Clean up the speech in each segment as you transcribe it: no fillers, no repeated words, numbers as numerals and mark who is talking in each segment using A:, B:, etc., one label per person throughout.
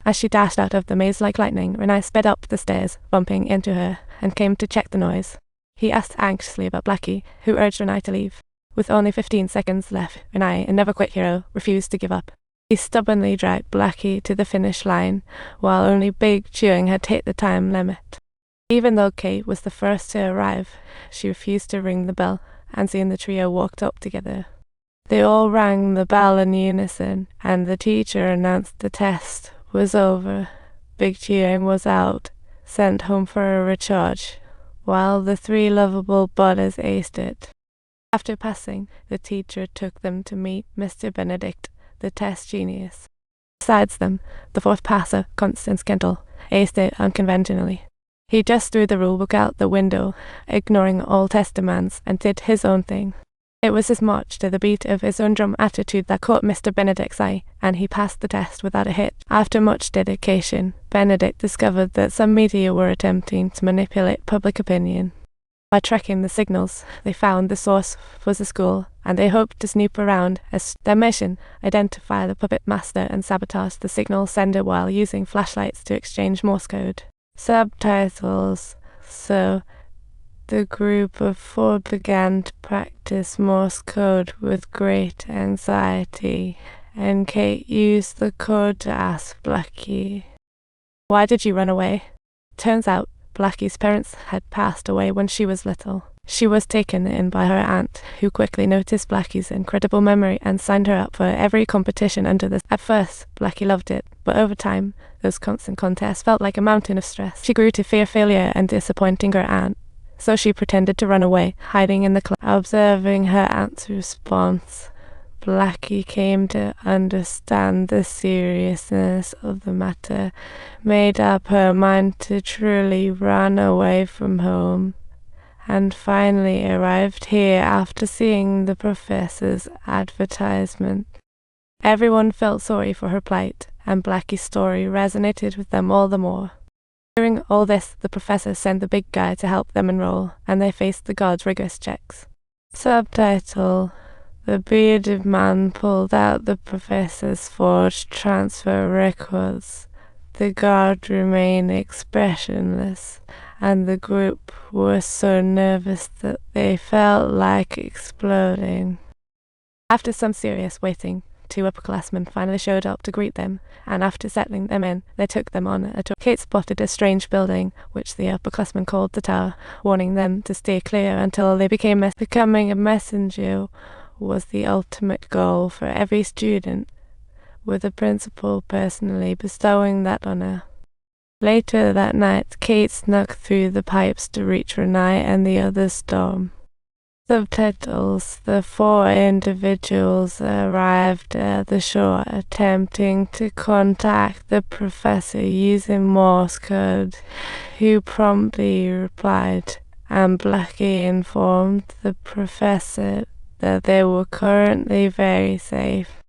A: As she dashed out of the maze like lightning, Renai sped up the stairs, bumping into her, and came to check the noise. He asked anxiously about Blackie, who urged Renai to leave. With only 15 seconds left, Renai, a never-quit hero, refused to give up. He stubbornly dragged Blackie to the finish line, while only Big Chewing had hit the time limit. Even though Kate was the first to arrive, she refused to ring the bell, and seeing the trio walked up together. They all rang the bell in unison, and the teacher announced the test was over. Big Chewing was out, sent home for a recharge, while the three lovable buddies aced it. After passing, the teacher took them to meet Mr. Benedict, the test genius. Besides them, the fourth passer, Constance Kendall, aced it unconventionally. He just threw the rulebook out the window, ignoring all test demands, and did his own thing. It was his march to the beat of his own drum attitude that caught Mr. Benedict's eye, and he passed the test without a hitch. After much dedication, Benedict discovered that some media were attempting to manipulate public opinion. By tracking the signals, they found the source was the school, and they hoped to snoop around as their mission, identify the puppet master and sabotage the signal sender while using flashlights to exchange Morse code. Subtitles. So, the group of four began to practice Morse code with great anxiety, and Kate used the code to ask Blackie, "Why did you run away?" Turns out, Blackie's parents had passed away when she was little. She was taken in by her aunt, who quickly noticed Blackie's incredible memory and signed her up for every competition under this. At first, Blackie loved it, but over time, those constant contests felt like a mountain of stress. She grew to fear failure and disappointing her aunt, so she pretended to run away, hiding in the class. Observing her aunt's response, Blackie came to understand the seriousness of the matter, made up her mind to truly run away from home, and finally arrived here after seeing the professor's advertisement. Everyone felt sorry for her plight, and Blackie's story resonated with them all the more. During all this, the professor sent the big guy to help them enroll, and they faced the guard's rigorous checks. Subtitle. The bearded man pulled out the professor's forged transfer records. The guard remained expressionless, and the group were so nervous that they felt like exploding. After some serious waiting, 2 upperclassmen finally showed up to greet them, and after settling them in, they took them on a tour. Kate spotted a strange building, which the upperclassmen called the Tower, warning them to stay clear until they becoming a messenger was the ultimate goal for every student, with the principal personally bestowing that honor. Later that night, Kate snuck through the pipes to reach Renai and the others' dorm. Subtitles. The 4 individuals arrived at the shore, attempting to contact the professor using Morse code, who promptly replied, and Blackie informed the professor that they were currently very safe.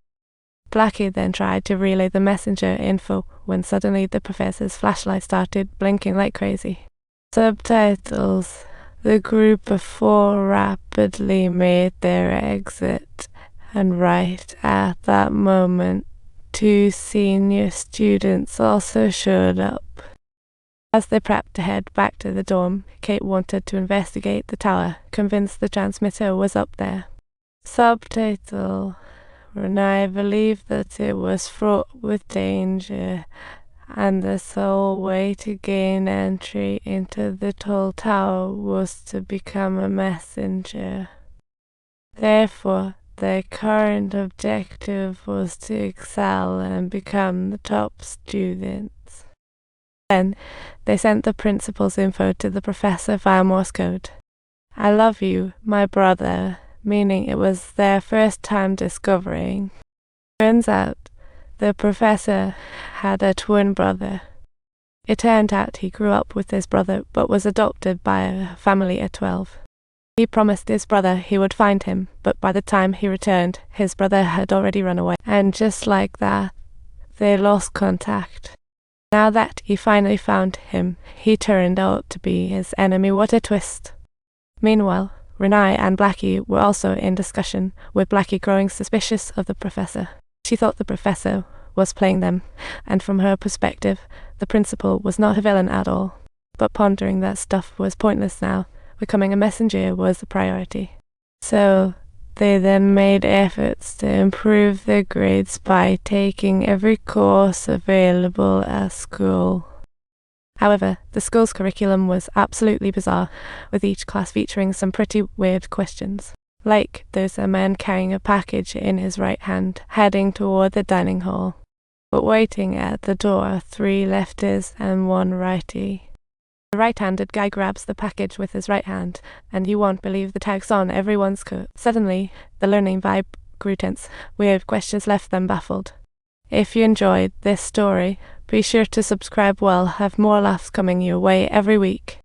A: Blackie then tried to relay the messenger info when suddenly the professor's flashlight started blinking like crazy. Subtitles. The group of 4 rapidly made their exit, and right at that moment, 2 senior students also showed up. As they prepped to head back to the dorm, Kate wanted to investigate the tower, convinced the transmitter was up there. Subtitle. Renai believed that it was fraught with danger, and the sole way to gain entry into the tall tower was to become a messenger. Therefore, their current objective was to excel and become the top students. Then, they sent the principal's info to the professor via Morse code. "I love you, my brother," meaning it was their first time discovering. Turns out, the professor had a twin brother. It turned out he grew up with his brother but was adopted by a family at 12. He promised his brother he would find him, but by the time he returned, his brother had already run away. And just like that, they lost contact. Now that he finally found him, he turned out to be his enemy. What a twist. Meanwhile, Renai and Blackie were also in discussion, with Blackie growing suspicious of the professor. She thought the professor was playing them, and from her perspective, the principal was not a villain at all. But pondering that stuff was pointless now. Becoming a messenger was the priority. So they then made efforts to improve their grades by taking every course available at school. However, the school's curriculum was absolutely bizarre, with each class featuring some pretty weird questions. Like, there's a man carrying a package in his right hand, heading toward the dining hall. But waiting at the door are 3 lefties and 1 righty. The right-handed guy grabs the package with his right hand, and you won't believe the tags on everyone's coat. Suddenly, the learning vibe grew tense. Weird questions left them baffled. If you enjoyed this story, be sure to subscribe. We'll have more laughs coming your way every week.